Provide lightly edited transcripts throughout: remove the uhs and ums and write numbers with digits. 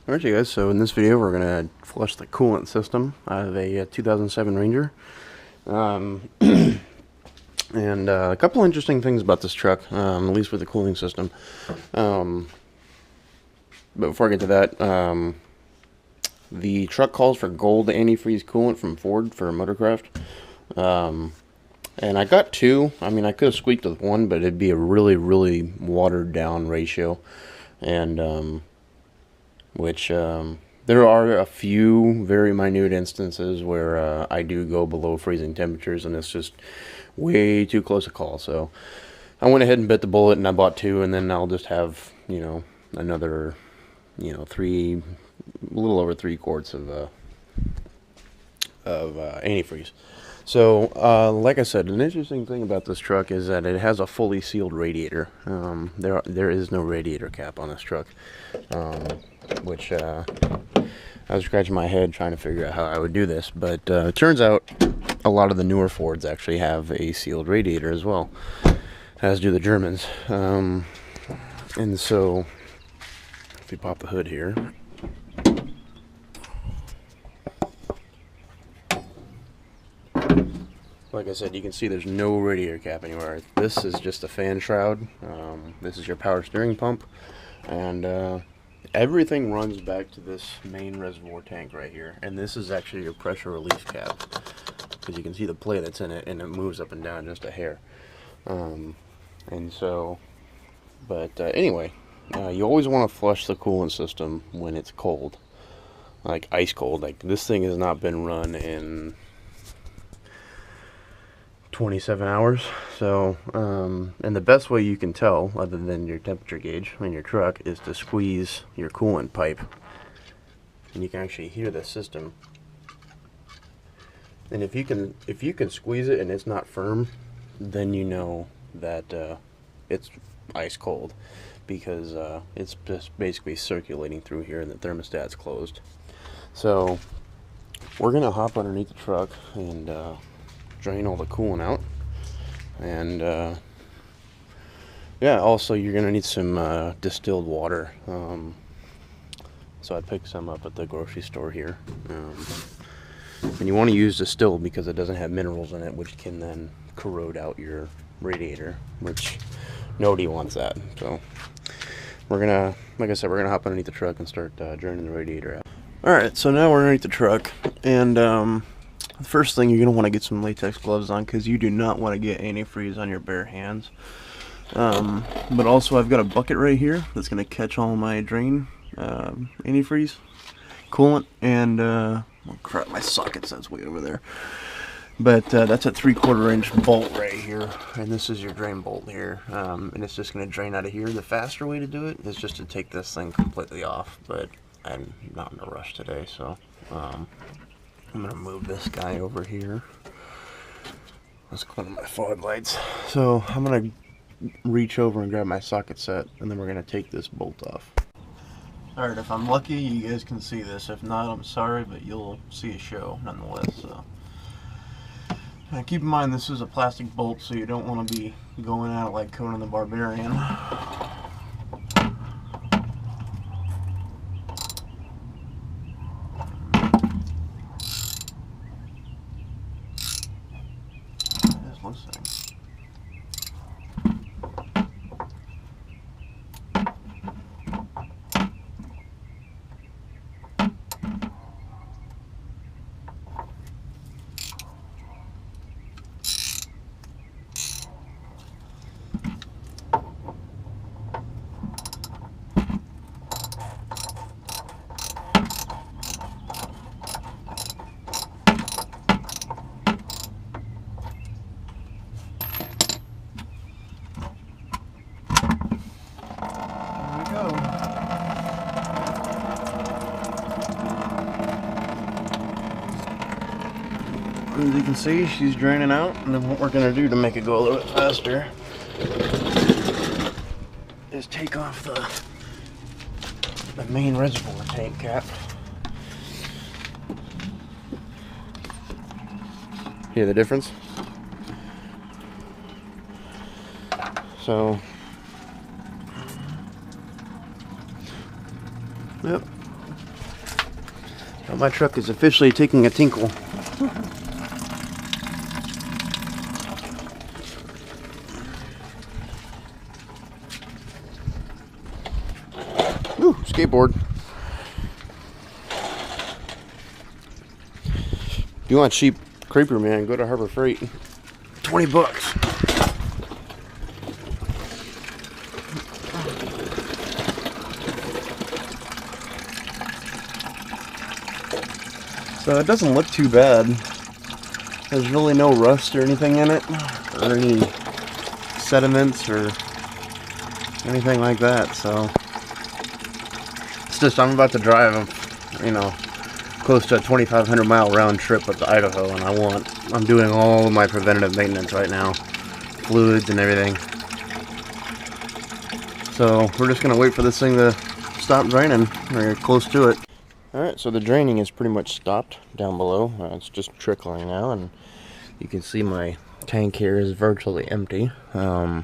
Alright you guys, so in this video we're going to flush the coolant system out of a 2007 Ranger. And a couple interesting things about this truck, at least with the cooling system. But before I get to that, the truck calls for gold antifreeze coolant from Ford for Motorcraft. And I got two. I mean, I could have squeaked with one, but it'd be a really watered down ratio. And there are a few very minute instances where I do go below freezing temperatures, and it's just way too close a call. So I went ahead and bit the bullet, and I bought two, and then I'll just have, another, a little over 3 quarts of antifreeze. So, like I said, an interesting thing about this truck is that it has a fully sealed radiator. There is no radiator cap on this truck, which I was scratching my head trying to figure out how I would do this. But it turns out a lot of the newer Fords actually have a sealed radiator as well, as do the Germans. And so, if you pop the hood here, like I said, you can see there's no radiator cap anywhere. This is just a fan shroud. This is your power steering pump, and everything runs back to this main reservoir tank right here. And this is actually your pressure relief cap, because you can see the plate that's in it, and it moves up and down just a hair. Anyway, you always want to flush the coolant system when it's cold, like ice cold. Like, this thing has not been run in 27 hours. So and the best way you can tell, other than your temperature gauge in your truck, is to squeeze your coolant pipe, and you can actually hear the system. And if you can squeeze it and it's not firm, then you know that it's ice cold, because it's just basically circulating through here and the thermostat's closed. So we're gonna hop underneath the truck and drain all the coolant out. And yeah, also you're gonna need some distilled water. So I picked some up at the grocery store here, and you want to use distilled because it doesn't have minerals in it, which can then corrode out your radiator, which nobody wants that. So we're gonna, like I said, we're gonna hop underneath the truck and start draining the radiator out. Alright, so now we're underneath the truck, and the first thing, you're going to want to get some latex gloves on, because you do not want to get antifreeze on your bare hands. But also, I've got a bucket right here that's going to catch all my drain antifreeze coolant. And oh crap, my socket set's way over there. But that's a 3/4 inch bolt right here, and this is your drain bolt here, and it's just going to drain out of here. The faster way to do it is just to take this thing completely off, but I'm not in a rush today, so I'm going to move this guy over here. Let's go to my fog lights. So I'm going to reach over and grab my socket set, and then we're going to take this bolt off. Alright, if I'm lucky, you guys can see this. If not, I'm sorry, but you'll see a show nonetheless. So now keep in mind, this is a plastic bolt, so you don't want to be going at it like Conan the Barbarian. Thing. As you can see, she's draining out, and then what we're going to do to make it go a little bit faster is take off the main reservoir tank cap. Hear the difference? So, yep. Well, my truck is officially taking a tinkle. Ooh, skateboard. If you want cheap creeper, man, go to Harbor Freight. 20 bucks. So it doesn't look too bad. There's really no rust or anything in it, or any sediments or anything like that. So it's just, I'm about to drive, you know, close to a 2,500 mile round trip up to Idaho, and I'm doing all of my preventative maintenance right now, fluids and everything. So we're just gonna wait for this thing to stop draining. We're close to it. Alright, so the draining is pretty much stopped down below. It's just trickling now, and you can see my tank here is virtually empty. But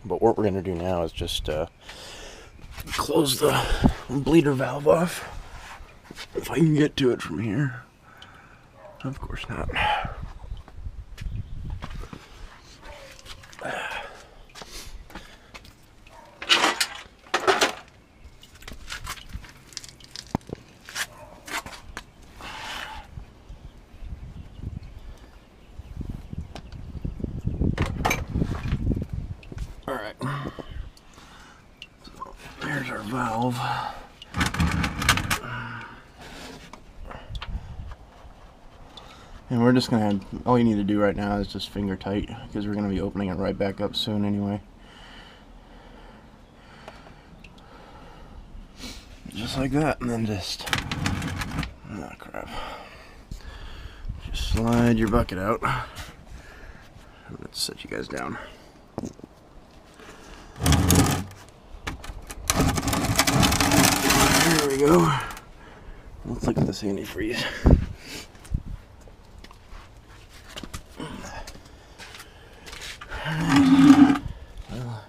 what we're going to do now is just close the bleeder valve off. If I can get to it from here. Of course not. Alright, so here's our valve. And we're just gonna, all you need to do right now is just finger tight, because we're gonna be opening it right back up soon anyway. Just like that, and then just, oh crap. Just slide your bucket out. Let's set you guys down. There we go. Let's look at this antifreeze. Well,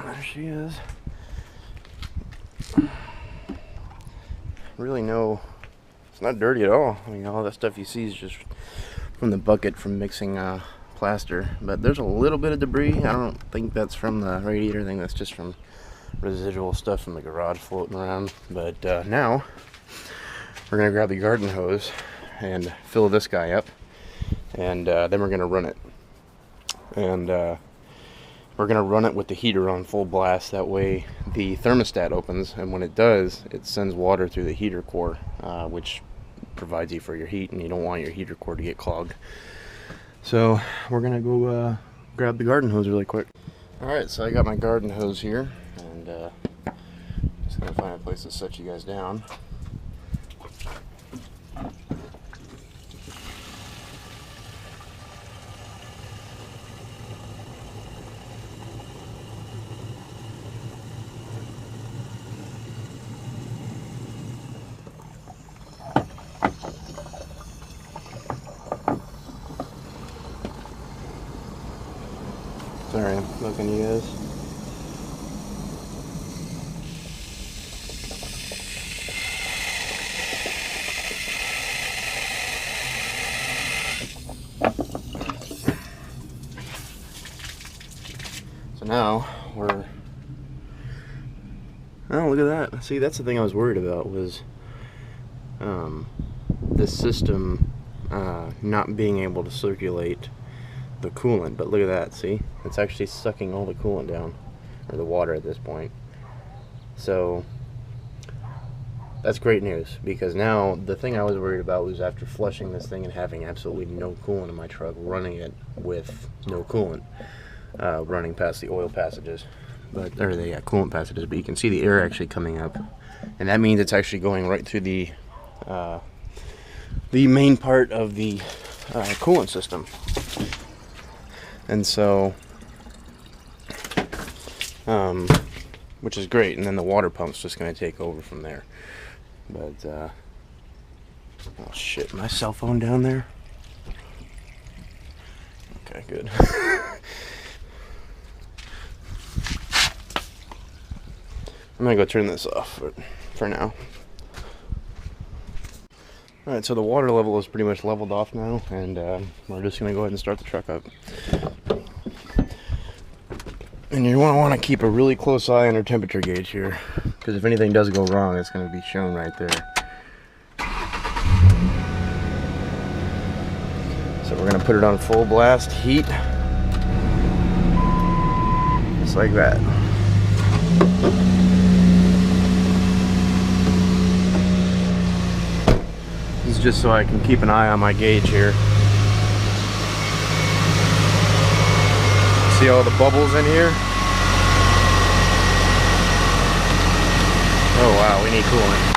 there she is. Really no, it's not dirty at all. I mean, all that stuff you see is just from the bucket from mixing plaster, but there's a little bit of debris. I don't think that's from the radiator thing. That's just from residual stuff from the garage floating around. But now we're gonna grab the garden hose and fill this guy up, and then we're gonna run it, and we're gonna run it with the heater on full blast. That way the thermostat opens, and when it does, it sends water through the heater core, which provides you for your heat, and you don't want your heater core to get clogged. So we're gonna go grab the garden hose really quick. Alright, so I got my garden hose here, and just gonna find a place to set you guys down. Sorry, I'm looking at you guys. So now we're, oh, look at that. See, that's the thing I was worried about, was this system not being able to circulate the coolant. But look at that, see, it's actually sucking all the coolant down, or the water at this point. So that's great news, because now the thing I was worried about was after flushing this thing and having absolutely no coolant in my truck, running it with no coolant, running past the oil passages, or the coolant passages, but you can see the air actually coming up, and that means it's actually going right through the main part of the coolant system. And so, which is great, and then the water pump's just going to take over from there. But, oh shit, my cell phone down there? Okay, good. I'm going to go turn this off for now. Alright, so the water level is pretty much leveled off now, and we're just going to go ahead and start the truck up. And you want to keep a really close eye on your temperature gauge here, because if anything does go wrong, it's going to be shown right there. So we're going to put it on full blast heat, just like that. This is just so I can keep an eye on my gauge here. See all the bubbles in here? Oh wow, we need coolant.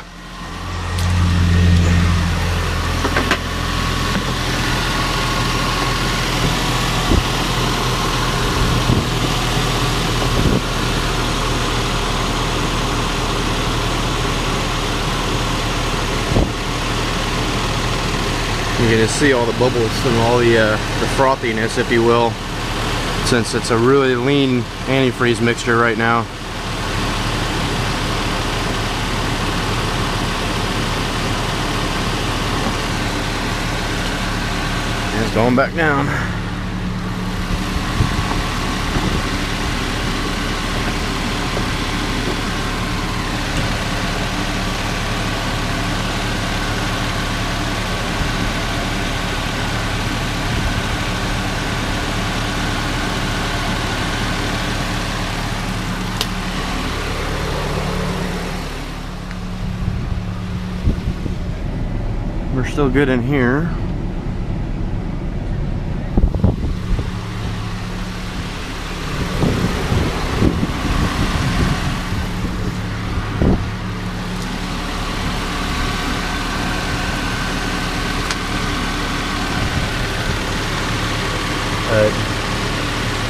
You can just see all the bubbles and all the frothiness, if you will, since it's a really lean antifreeze mixture right now. And it's going back down. We're still good in here.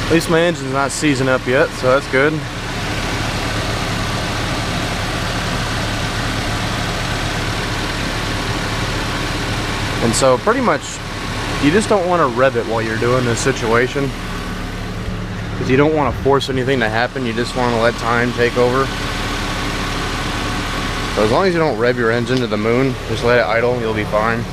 At least my engine's not seizing up yet, so that's good. And so pretty much you just don't want to rev it while you're doing this situation, because you don't want to force anything to happen. You just want to let time take over. So as long as you don't rev your engine to the moon, just let it idle, you'll be fine.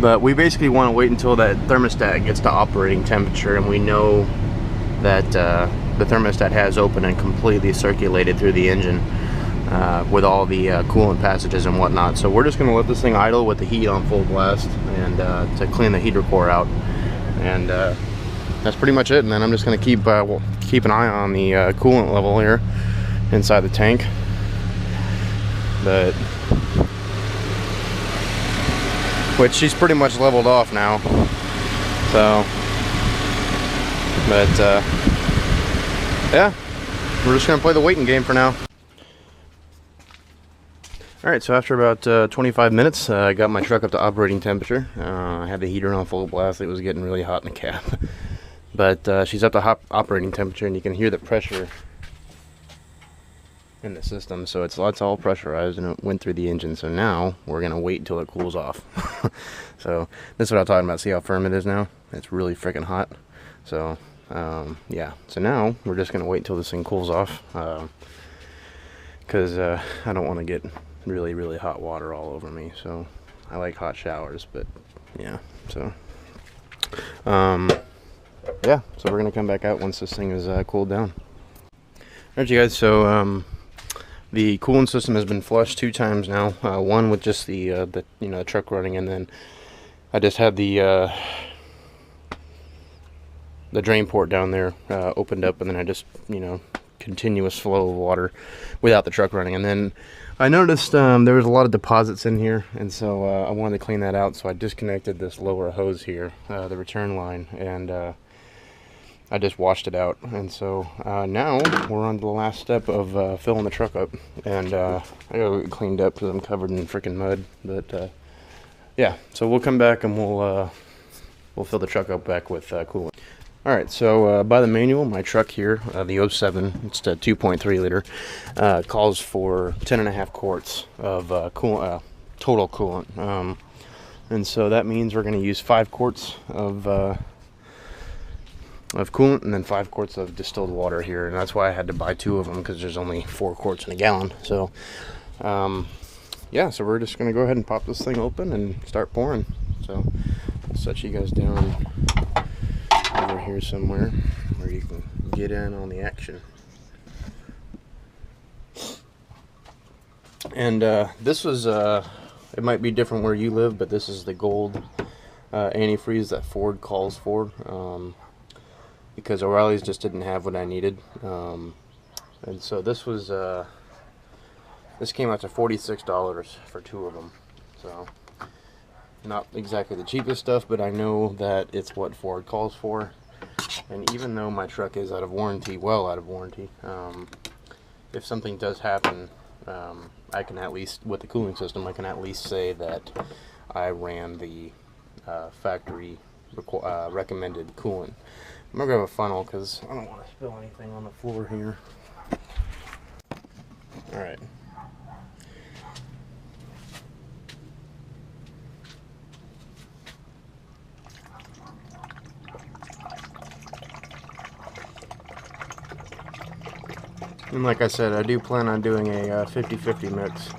But we basically want to wait until that thermostat gets to operating temperature and we know that the thermostat has opened and completely circulated through the engine with all the coolant passages and whatnot. So we're just going to let this thing idle with the heat on full blast and to clean the heater core out. And that's pretty much it. And then I'm just going to keep an eye on the coolant level here inside the tank. But which she's pretty much leveled off now. So, but yeah, we're just gonna play the waiting game for now. Alright, so after about 25 minutes, I got my truck up to operating temperature. I had the heater on full blast. It was getting really hot in the cab. But she's up to operating temperature, and you can hear the pressure in the system. So it's all pressurized, and it went through the engine. So now we're going to wait until it cools off. So this is what I'm talking about. See how firm it is now? It's really freaking hot. So yeah, so now we're just going to wait until this thing cools off. Because I don't want to get really hot water all over me. So I like hot showers, but yeah, so yeah, so we're gonna come back out once this thing is cooled down. Alright you guys, so the coolant system has been flushed 2 times now. One with just the truck running, and then I just had the drain port down there opened up, and then I just continuous flow of water without the truck running. And then I noticed there was a lot of deposits in here, and so I wanted to clean that out, so I disconnected this lower hose here, the return line, and I just washed it out. And so now we're on to the last step of filling the truck up, and I gotta get cleaned up because I'm covered in freaking mud. But yeah, so we'll come back and we'll fill the truck up back with coolant. Alright, so by the manual, my truck here, the 07, it's a 2.3 liter, calls for 10.5 quarts of total coolant. And so that means we're going to use 5 quarts of of coolant and then 5 quarts of distilled water here, and that's why I had to buy 2 of them, because there's only 4 quarts in a gallon. So yeah, so we're just gonna go ahead and pop this thing open and start pouring. So I'll set you guys down over here somewhere where you can get in on the action. And this was it might be different where you live, but this is the gold antifreeze that Ford calls for, because O'Reilly's just didn't have what I needed. And so this was this came out to $46 for 2 of them. So not exactly the cheapest stuff, but I know that it's what Ford calls for. And even though my truck is out of warranty, well out of warranty, if something does happen, I can at least, with the cooling system, I can at least say that I ran the factory recommended coolant. I'm gonna grab a funnel because I don't want to spill anything on the floor here. Alright. And like I said, I do plan on doing a 50-50 mix.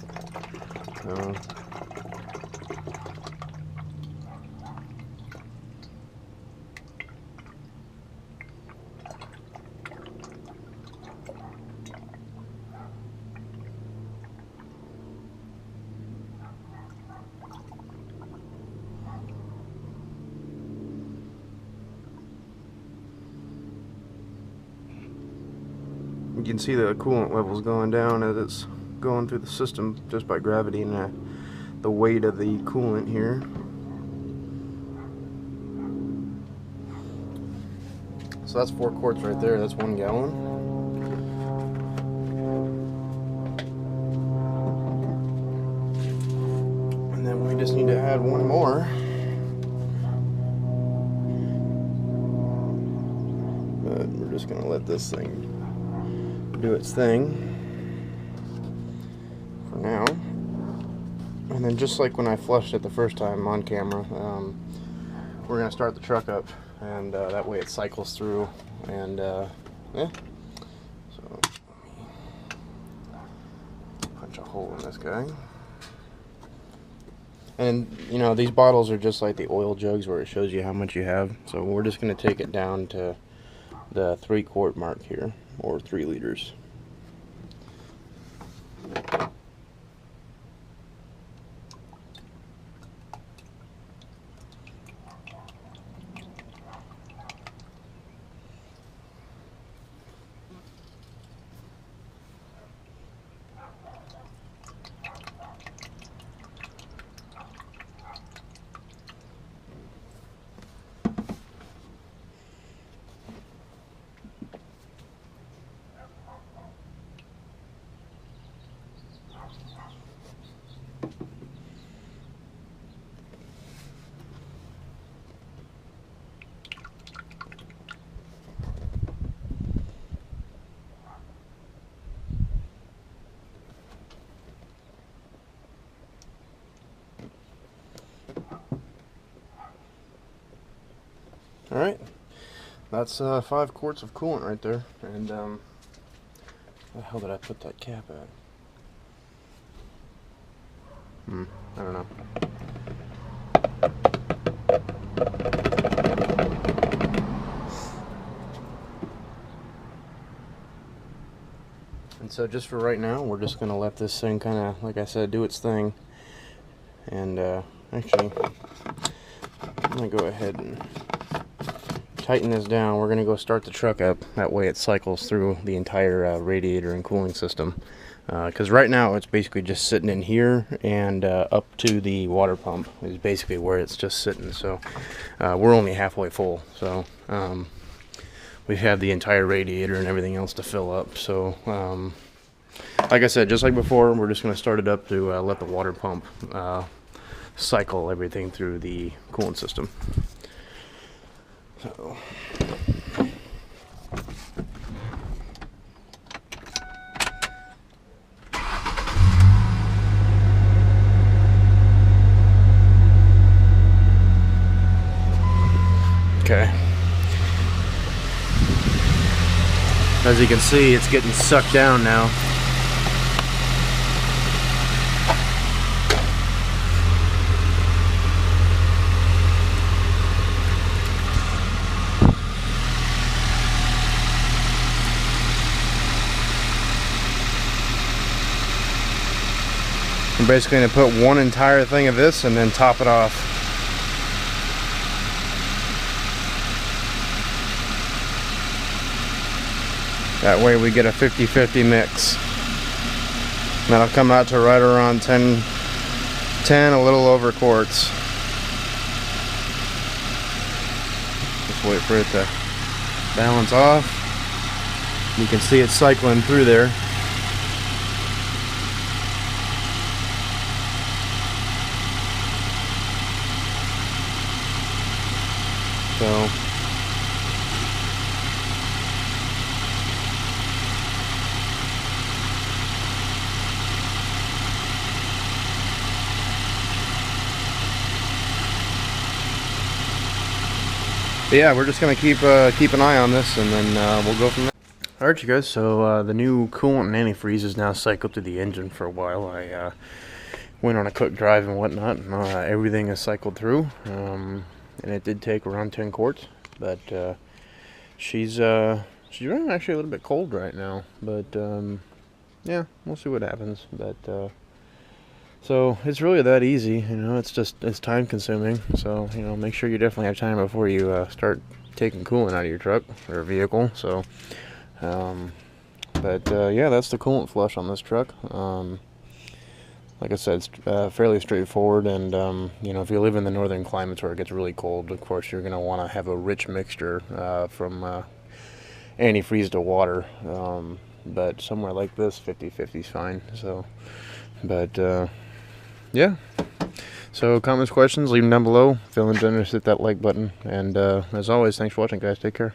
You can see the coolant levels going down as it's going through the system just by gravity and the weight of the coolant here. So that's 4 quarts right there, that's 1 gallon. And then we just need to add 1 more. But we're just gonna let this thing do its thing for now. And then just like when I flushed it the first time on camera, we're gonna start the truck up, and that way it cycles through, and yeah. So let me punch a hole in this guy. And you know, these bottles are just like the oil jugs where it shows you how much you have. So we're just gonna take it down to the 3 quart mark here, or 3 liters. Alright, that's 5 quarts of coolant right there, and where the hell did I put that cap at? I don't know. And so just for right now, we're just going to let this thing kind of, like I said, do its thing. And actually, I'm going to go ahead and tighten this down. We're going to go start the truck up. That way it cycles through the entire radiator and cooling system. Because right now it's basically just sitting in here, and up to the water pump is basically where it's just sitting. So we're only halfway full. So we have the entire radiator and everything else to fill up. So like I said, just like before, we're just going to start it up to let the water pump cycle everything through the coolant system. So okay. As you can see, it's getting sucked down now. I'm basically going to put one entire thing of this and then top it off. That way we get a 50-50 mix. That'll come out to right around 10, a little over quarts. Just wait for it to balance off. You can see it cycling through there. So yeah, we're just gonna keep an eye on this, and then we'll go from there. Alright, you guys, so the new coolant and antifreeze is now cycled through the engine for a while. I went on a quick drive and whatnot, and everything is cycled through. And it did take around 10 quarts, but she's running actually a little bit cold right now. But yeah, we'll see what happens. But so it's really that easy, you know. It's time consuming. So you know, make sure you definitely have time before you start taking coolant out of your truck or vehicle. So, yeah, that's the coolant flush on this truck. Like I said, it's fairly straightforward, and you know, if you live in the northern climates where it gets really cold, of course you're going to want to have a rich mixture from antifreeze to water. But somewhere like this, 50-50 is fine. So, but yeah. So comments, questions, leave them down below. Feeling generous, hit that like button, and as always, thanks for watching, guys. Take care.